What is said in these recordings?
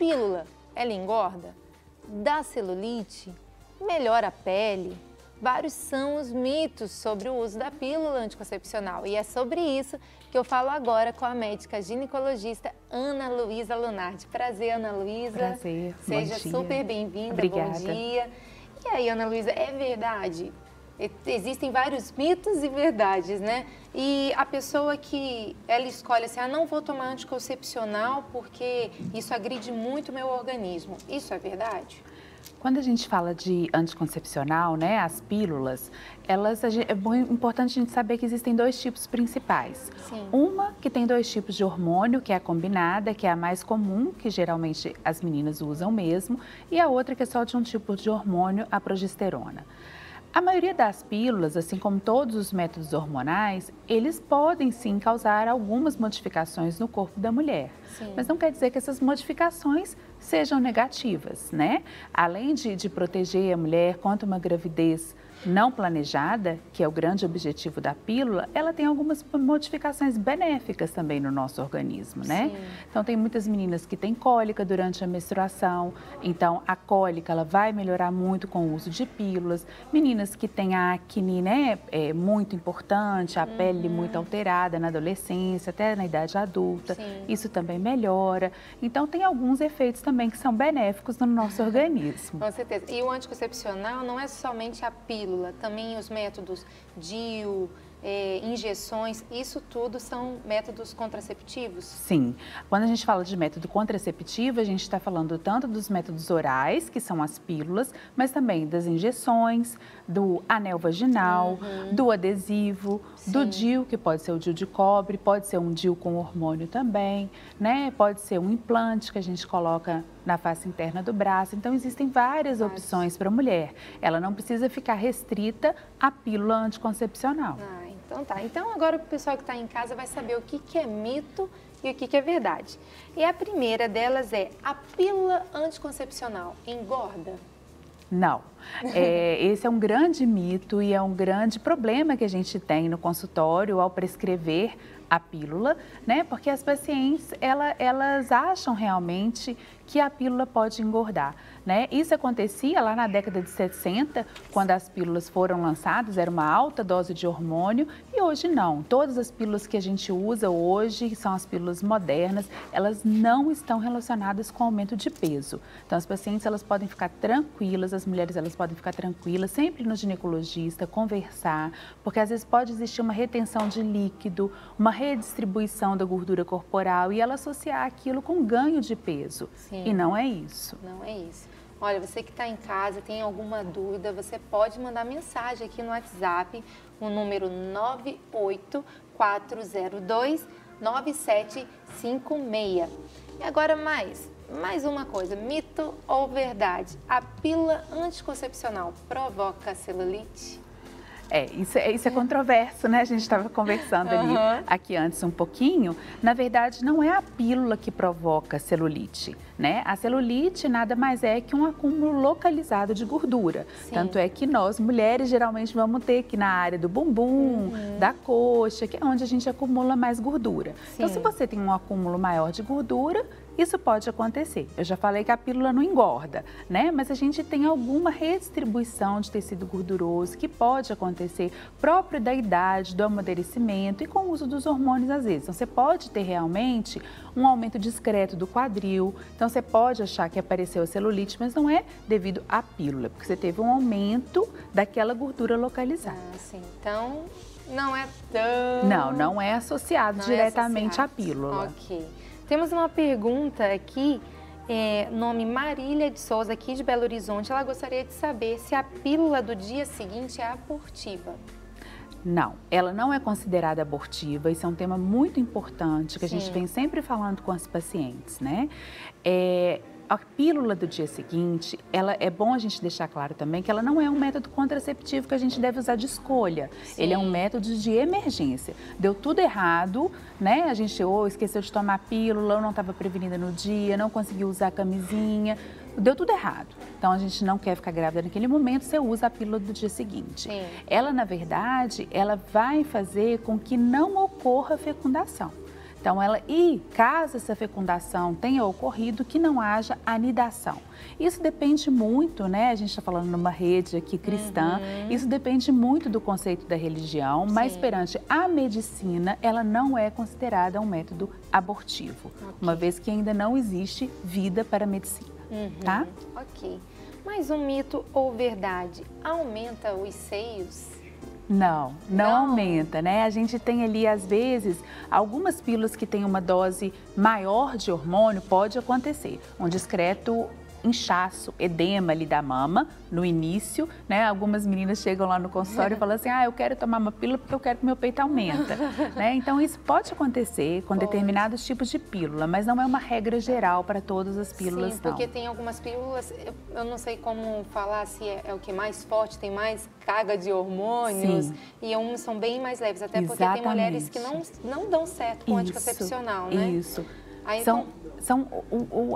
pílula, ela engorda? Dá celulite? Melhora a pele? Vários são os mitos sobre o uso da pílula anticoncepcional e é sobre isso que eu falo agora com a médica ginecologista Ana Luísa Lunardi. Prazer, Ana Luísa. Prazer, seja bom dia. super bem-vinda, Obrigada. Bom dia. E aí, Ana Luísa, é verdade? Existem vários mitos e verdades, né? E a pessoa que ela escolhe assim, não vou tomar anticoncepcional porque isso agride muito o meu organismo. Isso é verdade? Quando a gente fala de anticoncepcional, né, as pílulas, é muito importante a gente saber que existem dois tipos principais. Sim. Uma que tem dois tipos de hormônio, que é a combinada, que é a mais comum, que geralmente as meninas usam mesmo, e a outra que é só de um tipo de hormônio, a progesterona. A maioria das pílulas, assim como todos os métodos hormonais, eles podem sim causar algumas modificações no corpo da mulher. Sim. Mas não quer dizer que essas modificações sejam negativas, né? Além de proteger a mulher contra uma gravidez não planejada, que é o grande objetivo da pílula, ela tem algumas modificações benéficas também no nosso organismo, né? Sim. Então, tem muitas meninas que têm cólica durante a menstruação, então a cólica ela vai melhorar muito com o uso de pílulas. Meninas que têm a acne, né, é muito importante, a pele muito alterada na adolescência, até na idade adulta, Sim. isso também melhora. Então, tem alguns efeitos também que são benéficos no nosso organismo. Com certeza. E o anticoncepcional não é somente a pílula, também os métodos DIU, injeções, isso tudo são métodos contraceptivos? Sim. Quando a gente fala de método contraceptivo, a gente está falando tanto dos métodos orais, que são as pílulas, mas também das injeções, do anel vaginal, do adesivo, do DIU, que pode ser o DIU de cobre, pode ser um DIU com hormônio também, né? Pode ser um implante que a gente coloca na face interna do braço. Então, existem várias opções para a mulher. Ela não precisa ficar restrita à pílula anticoncepcional. Então tá. Então agora o pessoal que está em casa vai saber o que é mito e o que é verdade. E a primeira delas é: a pílula anticoncepcional engorda? Não. Esse é um grande mito e é um grande problema que a gente tem no consultório ao prescrever a pílula, né? Porque as pacientes, elas acham realmente que a pílula pode engordar, né? Isso acontecia lá na década de 60, quando as pílulas foram lançadas, era uma alta dose de hormônio, e hoje não. Todas as pílulas que a gente usa hoje, são as pílulas modernas, elas não estão relacionadas com aumento de peso. Então, as pacientes, elas podem ficar tranquilas, as mulheres, elas podem ficar tranquilas, sempre no ginecologista, conversar, porque às vezes pode existir uma retenção de líquido, uma redistribuição da gordura corporal e ela associar aquilo com ganho de peso. Sim. E não é isso. Não é isso. Olha, você que está em casa, tem alguma dúvida, você pode mandar mensagem aqui no WhatsApp, o número 98402-9756. E agora mais uma coisa, mito ou verdade? A pílula anticoncepcional provoca celulite? Isso é controverso, né? A gente estava conversando ali aqui antes um pouquinho. Na verdade, não é a pílula que provoca celulite, né? A celulite nada mais é que um acúmulo localizado de gordura. Sim. Tanto é que nós, mulheres, geralmente vamos ter aqui na área do bumbum, da coxa, que é onde a gente acumula mais gordura. Sim. Então, se você tem um acúmulo maior de gordura, isso pode acontecer. Eu já falei que a pílula não engorda, né? Mas a gente tem alguma redistribuição de tecido gorduroso que pode acontecer próprio da idade, do amadurecimento e com o uso dos hormônios às vezes. Então, você pode ter realmente um aumento discreto do quadril. Então, você pode achar que apareceu a celulite, mas não é devido à pílula, porque você teve um aumento daquela gordura localizada. Sim. Então, não é tão... Não é associado diretamente à pílula. Ok. Temos uma pergunta aqui, nome Marília de Souza, aqui de Belo Horizonte. Ela gostaria de saber se a pílula do dia seguinte é abortiva. Não, ela não é considerada abortiva. Isso é um tema muito importante que a gente vem sempre falando com as pacientes, né? A pílula do dia seguinte, é bom a gente deixar claro também que ela não é um método contraceptivo que a gente deve usar de escolha. Sim. Ele é um método de emergência. Deu tudo errado, né? A gente esqueceu de tomar a pílula, ou não estava prevenida no dia, não conseguiu usar a camisinha. Deu tudo errado. Então, a gente não quer ficar grávida naquele momento, você usa a pílula do dia seguinte. Sim. Ela, na verdade, ela vai fazer com que não ocorra fecundação. Então, e caso essa fecundação tenha ocorrido, que não haja anidação. Isso depende muito, né? A gente está falando numa rede aqui cristã, isso depende muito do conceito da religião, mas perante a medicina, ela não é considerada um método abortivo, uma vez que ainda não existe vida para a medicina, tá? Ok. Mas um mito ou verdade aumenta os seios? Não aumenta, né? A gente tem ali, às vezes, algumas pílulas que têm uma dose maior de hormônio, pode acontecer. Um discreto inchaço, edema ali da mama no início, né? Algumas meninas chegam lá no consultório e falam assim, eu quero tomar uma pílula porque eu quero que meu peito aumenta, né? Então isso pode acontecer com determinados tipos de pílula, mas não é uma regra geral para todas as pílulas, Sim, porque tem algumas pílulas, eu não sei como falar se é o que mais forte, tem mais carga de hormônios, e umas são bem mais leves, até porque tem mulheres que não dão certo com anticoncepcional, né? Isso. Aí,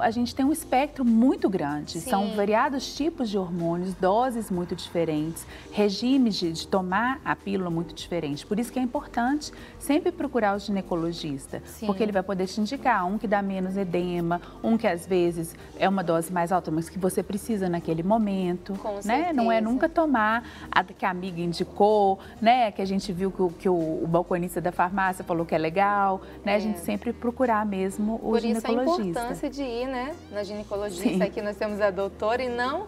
a gente tem um espectro muito grande, são variados tipos de hormônios, doses muito diferentes, regimes de tomar a pílula muito diferentes. Por isso que é importante sempre procurar o ginecologista, porque ele vai poder te indicar um que dá menos edema, um que às vezes é uma dose mais alta, mas que você precisa naquele momento, né? Não é nunca tomar a que a amiga indicou, né? Que a gente viu que o balconista da farmácia falou que é legal, né? A gente sempre procurar mesmo o ginecologista. Por isso a importância de ir, né, na ginecologista. Aqui nós temos a doutora e não,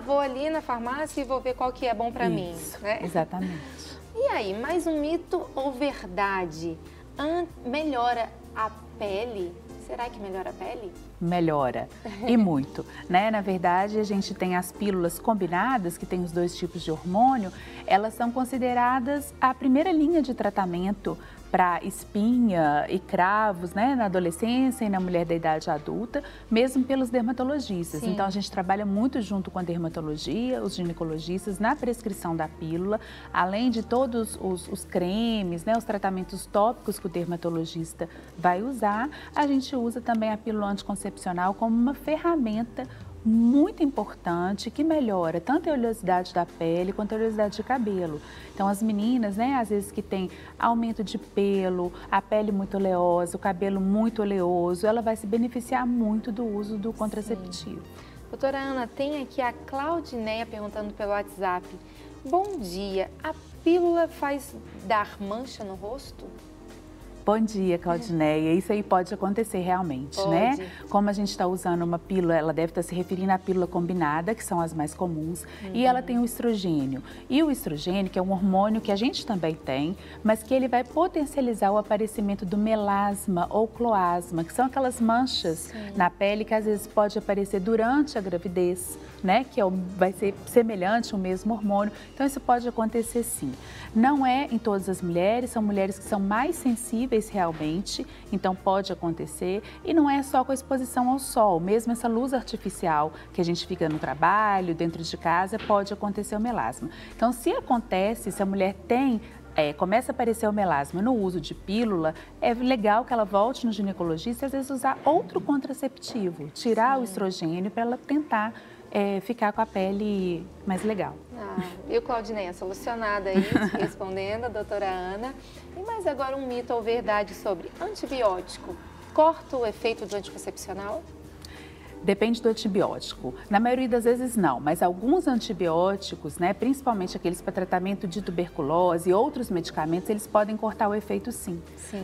vou ali na farmácia e vou ver qual que é bom para mim, né? Exatamente. E aí, mais um mito ou verdade? Melhora a pele? Será que melhora a pele? Melhora, e muito, né? Na verdade, a gente tem as pílulas combinadas, que tem os dois tipos de hormônio, elas são consideradas a primeira linha de tratamento para espinha e cravos, né, na adolescência e na mulher da idade adulta, mesmo pelos dermatologistas. Então, a gente trabalha muito junto com a dermatologia, os ginecologistas, na prescrição da pílula, além de todos os cremes, né, os tratamentos tópicos que o dermatologista vai usar, a gente usa também a pílula anticoncepcional como uma ferramenta muito importante que melhora tanto a oleosidade da pele quanto a oleosidade de cabelo. Então as meninas, né, às vezes que tem aumento de pelo, a pele muito oleosa, o cabelo muito oleoso, ela vai se beneficiar muito do uso do contraceptivo. Doutora Ana, tem aqui a Claudineia perguntando pelo WhatsApp. Bom dia, a pílula faz dar mancha no rosto? Bom dia, Claudineia. Isso aí pode acontecer realmente, né? Como a gente está usando uma pílula, ela deve estar se referindo à pílula combinada, que são as mais comuns, e ela tem o estrogênio. E o estrogênio, que é um hormônio que a gente também tem, mas que ele vai potencializar o aparecimento do melasma ou cloasma, que são aquelas manchas na pele que às vezes pode aparecer durante a gravidez, né? Que vai ser semelhante ao mesmo hormônio. Então, isso pode acontecer sim. Não é em todas as mulheres, são mulheres que são mais sensíveis realmente, então pode acontecer. E não é só com a exposição ao sol, mesmo essa luz artificial que a gente fica no trabalho, dentro de casa, pode acontecer o melasma. Então, se acontece, se a mulher começa a aparecer o melasma no uso de pílula, é legal que ela volte no ginecologista e às vezes usar outro contraceptivo, tirar o estrogênio para ela tentar ficar com a pele mais legal. Viu, Claudineia, solucionada aí, respondendo a doutora Ana. E mais agora um mito ou verdade sobre antibiótico. Corta o efeito do anticoncepcional? Depende do antibiótico. Na maioria das vezes não, mas alguns antibióticos, né, principalmente aqueles para tratamento de tuberculose e outros medicamentos, eles podem cortar o efeito sim.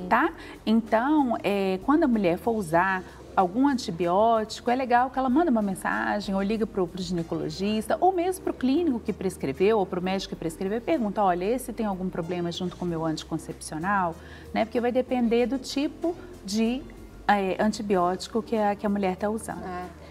Tá? Então, quando a mulher for usar algum antibiótico, é legal que ela manda uma mensagem ou liga para o ginecologista ou mesmo para o clínico que prescreveu ou para o médico que prescreveu e pergunta, olha, esse tem algum problema junto com o meu anticoncepcional, né? Porque vai depender do tipo de antibiótico que a mulher está usando.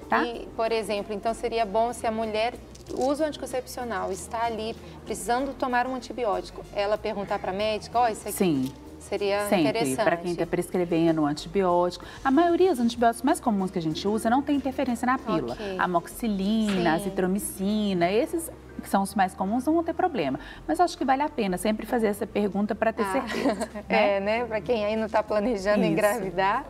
Tá? E, por exemplo, então seria bom se a mulher usa o anticoncepcional, está ali precisando tomar um antibiótico, ela perguntar para a médica, isso aqui... Sim. Seria sempre, interessante. Para quem está prescrevendo um antibiótico. A maioria dos antibióticos mais comuns que a gente usa não tem interferência na pílula. A amoxicilina, a azitromicina, esses que são os mais comuns não vão ter problema. Mas acho que vale a pena sempre fazer essa pergunta para ter certeza. Né? Para quem aí não está planejando engravidar.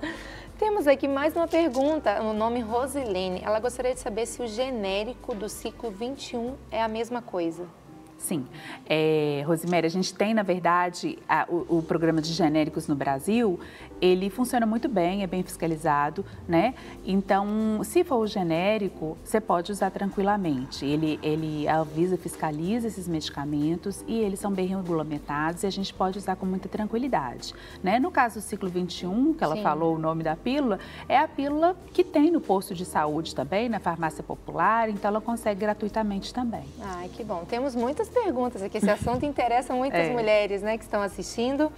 Temos aqui mais uma pergunta, o nome Rosilene. Ela gostaria de saber se o genérico do ciclo 21 é a mesma coisa. Sim. Rosemary, a gente tem, na verdade, o programa de genéricos no Brasil, ele funciona muito bem, é bem fiscalizado, né? Então, se for o genérico, você pode usar tranquilamente. A Anvisa fiscaliza esses medicamentos e eles são bem regulamentados e a gente pode usar com muita tranquilidade, né? No caso do ciclo 21, que ela falou o nome da pílula, é a pílula que tem no posto de saúde também, na farmácia popular, então ela consegue gratuitamente também. Ai, que bom. Temos muitas perguntas aqui, esse assunto interessa muitas mulheres, né, que estão assistindo.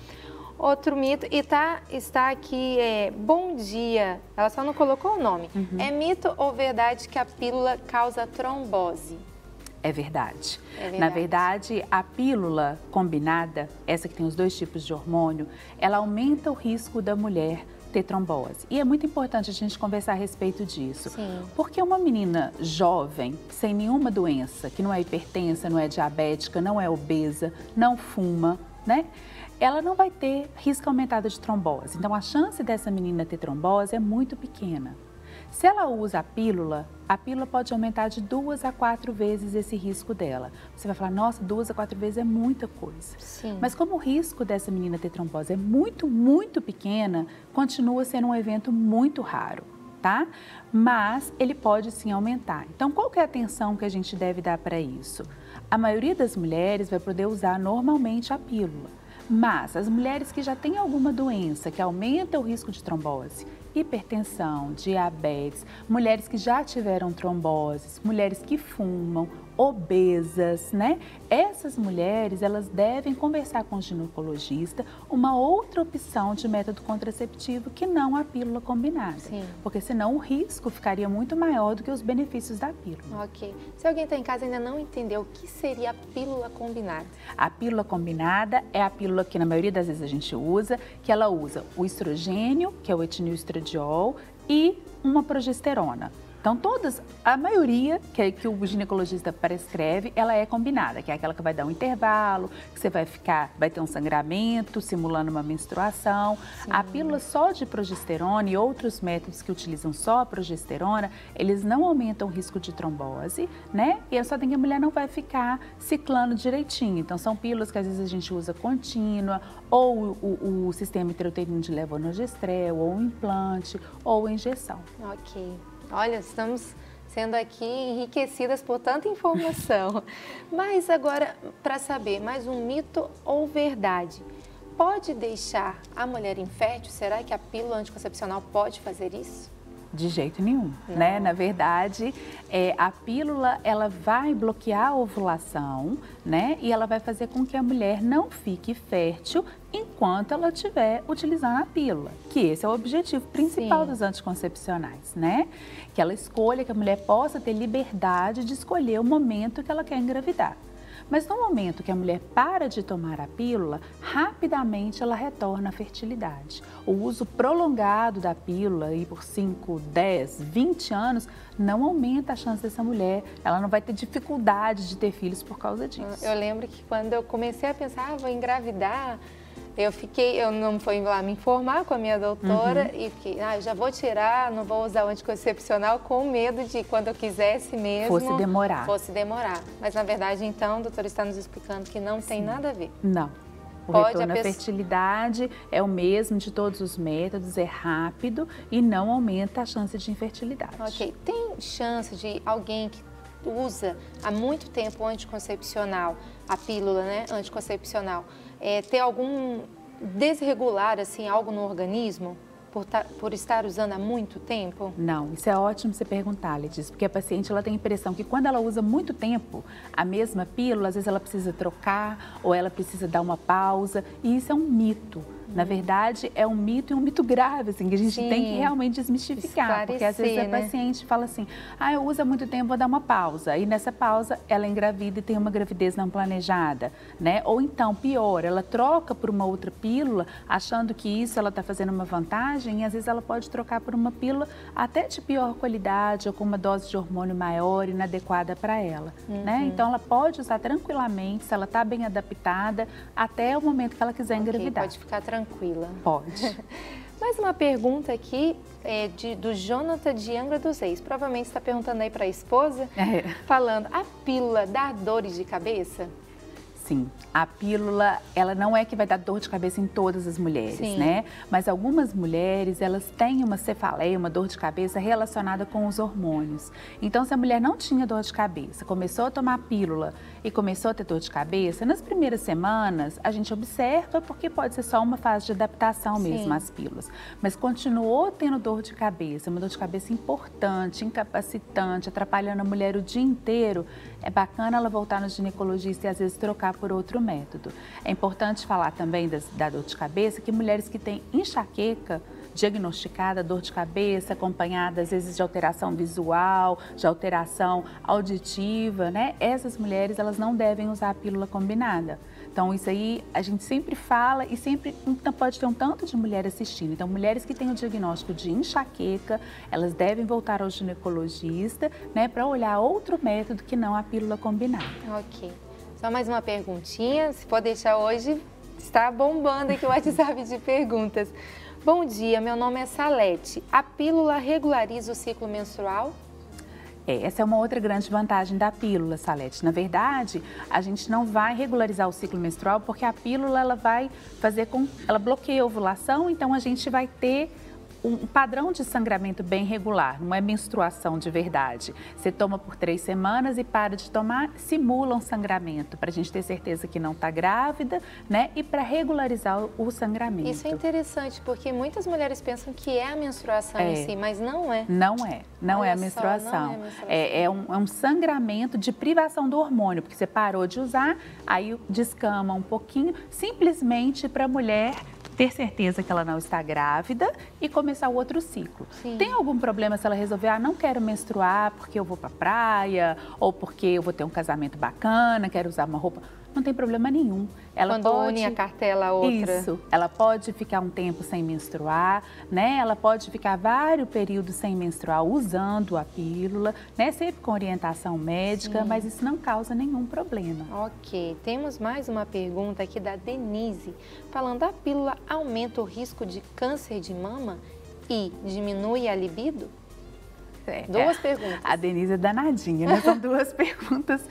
Outro mito, e está aqui, bom dia, ela só não colocou o nome. É mito ou verdade que a pílula causa trombose? É verdade. Na verdade, a pílula combinada, essa que tem os 2 tipos de hormônio, ela aumenta o risco da mulher ter trombose. E é muito importante a gente conversar a respeito disso. Sim. Porque uma menina jovem, sem nenhuma doença, que não é hipertensa, não é diabética, não é obesa, não fuma, né? Ela não vai ter risco aumentado de trombose. Então, a chance dessa menina ter trombose é muito pequena. Se ela usa a pílula pode aumentar de 2 a 4 vezes esse risco dela. Você vai falar, nossa, 2 a 4 vezes é muita coisa. Sim. Mas como o risco dessa menina ter trombose é muito, muito pequena, continua sendo um evento muito raro, tá? Mas ele pode sim aumentar. Então, qual que é a atenção que a gente deve dar para isso? A maioria das mulheres vai poder usar normalmente a pílula. Mas as mulheres que já têm alguma doença que aumenta o risco de trombose, hipertensão, diabetes, mulheres que já tiveram tromboses, mulheres que fumam, obesas, né? Essas mulheres, elas devem conversar com o ginecologista uma outra opção de método contraceptivo que não a pílula combinada. Sim. Porque senão o risco ficaria muito maior do que os benefícios da pílula. Ok. Se alguém está em casa e ainda não entendeu o que seria a pílula combinada? A pílula combinada é a pílula que na maioria das vezes a gente usa, que ela usa o estrogênio, que é o etilneoestradiol, e uma progesterona. Então, a maioria que o ginecologista prescreve, ela é combinada, que é aquela que vai dar um intervalo, que você vai ter um sangramento, simulando uma menstruação. Sim. A pílula só de progesterona e outros métodos que utilizam só a progesterona, eles não aumentam o risco de trombose, né? E só tem que a mulher não vai ficar ciclando direitinho. Então, são pílulas que às vezes a gente usa contínua, ou o sistema intrauterino de levonorgestrel, ou um implante, ou injeção. Ok. Olha, estamos sendo aqui enriquecidas por tanta informação. Mas agora, para saber, mais um mito ou verdade? Pode deixar a mulher infértil? Será que a pílula anticoncepcional pode fazer isso? De jeito nenhum, né? Na verdade, a pílula, ela vai bloquear a ovulação, né? E ela vai fazer com que a mulher não fique fértil enquanto ela estiver utilizando a pílula, que esse é o objetivo principal dos anticoncepcionais, né? Que ela escolha, que a mulher possa ter liberdade de escolher o momento que ela quer engravidar. Mas no momento que a mulher para de tomar a pílula, rapidamente ela retorna à fertilidade. O uso prolongado da pílula, aí por 5, 10, 20 anos, não aumenta a chance dessa mulher. Ela não vai ter dificuldade de ter filhos por causa disso. Eu lembro que quando eu comecei a pensar, vou engravidar, eu não fui lá me informar com a minha doutora e fiquei, eu já vou tirar, não vou usar o anticoncepcional com medo de quando eu quisesse mesmo. Fosse demorar. Mas na verdade, então, a doutora está nos explicando que não tem nada a ver. Não. O retorno à fertilidade é o mesmo de todos os métodos, é rápido e não aumenta a chance de infertilidade. Ok. Tem chance de alguém que usa há muito tempo o anticoncepcional, a pílula, né, anticoncepcional, ter algum desregular, assim, algo no organismo por estar usando há muito tempo? Não, isso é ótimo você perguntar, Letícia, porque a paciente ela tem a impressão que quando ela usa muito tempo a mesma pílula, às vezes ela precisa trocar ou ela precisa dar uma pausa, e isso é um mito. Na verdade, é um mito e um mito grave, assim, que a gente tem que realmente desmistificar. Porque às vezes a paciente fala assim, eu uso há muito tempo, vou dar uma pausa. E nessa pausa, ela engravida e tem uma gravidez não planejada, né? Ou então, pior, ela troca por uma outra pílula, achando que isso ela está fazendo uma vantagem, e às vezes ela pode trocar por uma pílula até de pior qualidade ou com uma dose de hormônio maior e inadequada para ela, né? Então, ela pode usar tranquilamente, se ela está bem adaptada, até o momento que ela quiser engravidar. Pode ficar tranquila. Pode. Mais uma pergunta aqui do Jonathan de Angra dos Reis. Provavelmente está perguntando aí para a esposa, falando, a pílula dá dores de cabeça? Sim, a pílula, ela não é que vai dar dor de cabeça em todas as mulheres, Sim. né? Mas algumas mulheres, elas têm uma cefaleia, uma dor de cabeça relacionada com os hormônios. Então, se a mulher não tinha dor de cabeça, começou a tomar pílula e começou a ter dor de cabeça, nas primeiras semanas, a gente observa porque pode ser só uma fase de adaptação mesmo às pílulas. Mas continuou tendo dor de cabeça, uma dor de cabeça importante, incapacitante, atrapalhando a mulher o dia inteiro, é bacana ela voltar no ginecologista e às vezes trocar por outro método. É importante falar também da dor de cabeça, que mulheres que têm enxaqueca diagnosticada, dor de cabeça, acompanhada às vezes de alteração visual, de alteração auditiva, né? Essas mulheres, elas não devem usar a pílula combinada. Então, isso aí a gente sempre fala e sempre pode ter um tanto de mulher assistindo. Então, mulheres que têm o diagnóstico de enxaqueca, elas devem voltar ao ginecologista, né, para olhar outro método que não a pílula combinada. Ok. Só mais uma perguntinha, se for deixar hoje, está bombando aqui o WhatsApp de perguntas. Bom dia, meu nome é Salete. A pílula regulariza o ciclo menstrual? Essa é uma outra grande vantagem da pílula, Salete. Na verdade, a gente não vai regularizar o ciclo menstrual porque a pílula ela bloqueia a ovulação, então a gente vai ter um padrão de sangramento bem regular, não é menstruação de verdade. Você toma por 3 semanas e para de tomar, simula um sangramento, para a gente ter certeza que não está grávida, né? E para regularizar o sangramento. Isso é interessante, porque muitas mulheres pensam que é a menstruação em si, mas não é. Não é a menstruação. É um sangramento de privação do hormônio, porque você parou de usar, aí descama um pouquinho, simplesmente para a mulher ter certeza que ela não está grávida e começar o outro ciclo. Sim. Tem algum problema se ela resolver, não quero menstruar porque eu vou para a praia ou porque eu vou ter um casamento bacana, quero usar uma roupa? Não tem problema nenhum. Ela Quando une a cartela a outra. Isso. Ela pode ficar um tempo sem menstruar, né? Ela pode ficar vários períodos sem menstruar usando a pílula, né? Sempre com orientação médica, mas isso não causa nenhum problema. Ok. Temos mais uma pergunta aqui da Denise. Falando, a pílula aumenta o risco de câncer de mama e diminui a libido? Duas perguntas. A Denise é danadinha, né? São duas perguntas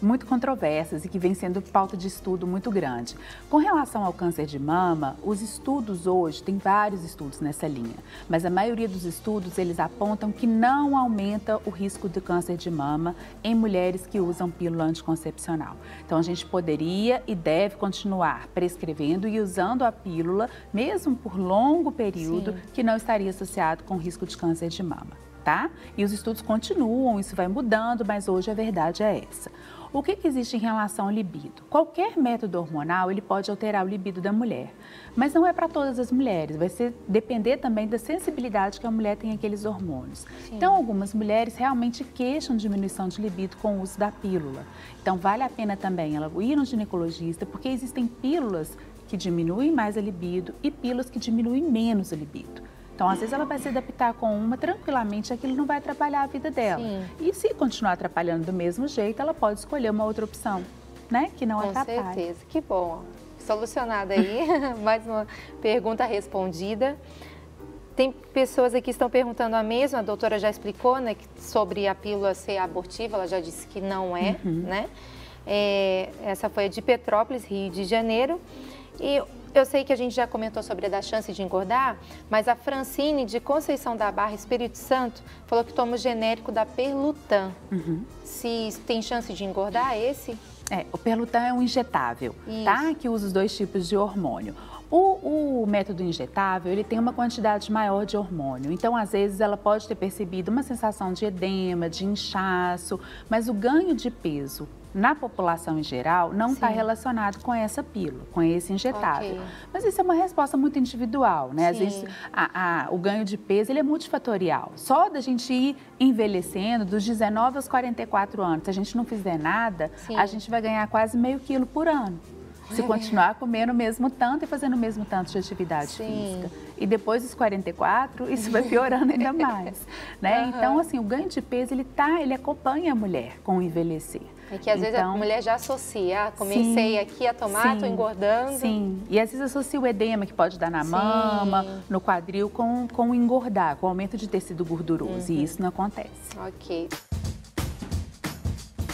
muito controversas e que vem sendo pauta de estudo muito grande. Com relação ao câncer de mama, os estudos hoje, tem vários estudos nessa linha, mas a maioria dos estudos, eles apontam que não aumenta o risco de câncer de mama em mulheres que usam pílula anticoncepcional. Então, a gente poderia e deve continuar prescrevendo e usando a pílula, mesmo por longo período, que não estaria associado com risco de câncer de mama, tá? E os estudos continuam, isso vai mudando, mas hoje a verdade é essa. O que existe em relação ao libido? Qualquer método hormonal, ele pode alterar o libido da mulher, mas não é para todas as mulheres, vai depender também da sensibilidade que a mulher tem àqueles hormônios. Então, algumas mulheres realmente queixam de diminuição de libido com o uso da pílula. Então, vale a pena também ela ir no ginecologista, porque existem pílulas que diminuem mais a libido e pílulas que diminuem menos a libido. Então, às vezes, ela vai se adaptar com uma tranquilamente, aquilo não vai atrapalhar a vida dela. E se continuar atrapalhando do mesmo jeito, ela pode escolher uma outra opção, né? Que não atrapalhe. Com certeza, que bom. Solucionada aí, mais uma pergunta respondida. Tem pessoas aqui que estão perguntando a mesma, a doutora já explicou, né, sobre a pílula ser abortiva, ela já disse que não é, né? Essa foi a de Petrópolis, Rio de Janeiro. E eu sei que a gente já comentou sobre a da chance de engordar, mas a Francine, de Conceição da Barra, Espírito Santo, falou que toma o genérico da Perlutan. Se tem chance de engordar, esse? O Perlutan é um injetável, tá? Que usa os 2 tipos de hormônio. O método injetável, ele tem uma quantidade maior de hormônio, então às vezes ela pode ter percebido uma sensação de edema, de inchaço, mas o ganho de peso na população em geral não está relacionado com essa pílula, com esse injetável. Mas isso é uma resposta muito individual, né? Às vezes o ganho de peso ele é multifatorial. Só da gente ir envelhecendo dos 19 aos 44 anos, se a gente não fizer nada, a gente vai ganhar quase meio quilo por ano. Se continuar comendo o mesmo tanto e fazendo o mesmo tanto de atividade física. E depois dos 44, isso vai piorando ainda mais, né? Então, assim, o ganho de peso, ele acompanha a mulher com o envelhecer. É que às vezes a mulher já associa, comecei aqui a tomar, estou engordando. Sim, e às vezes associa o edema que pode dar na mama, no quadril, com o engordar, com o aumento de tecido gorduroso, e isso não acontece. Ok.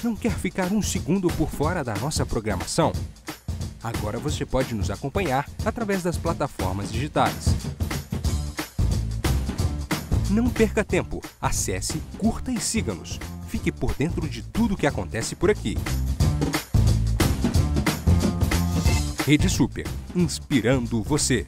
Não quer ficar um segundo por fora da nossa programação? Agora você pode nos acompanhar através das plataformas digitais. Não perca tempo. Acesse, curta e siga-nos. Fique por dentro de tudo o que acontece por aqui. Rede Super, inspirando você.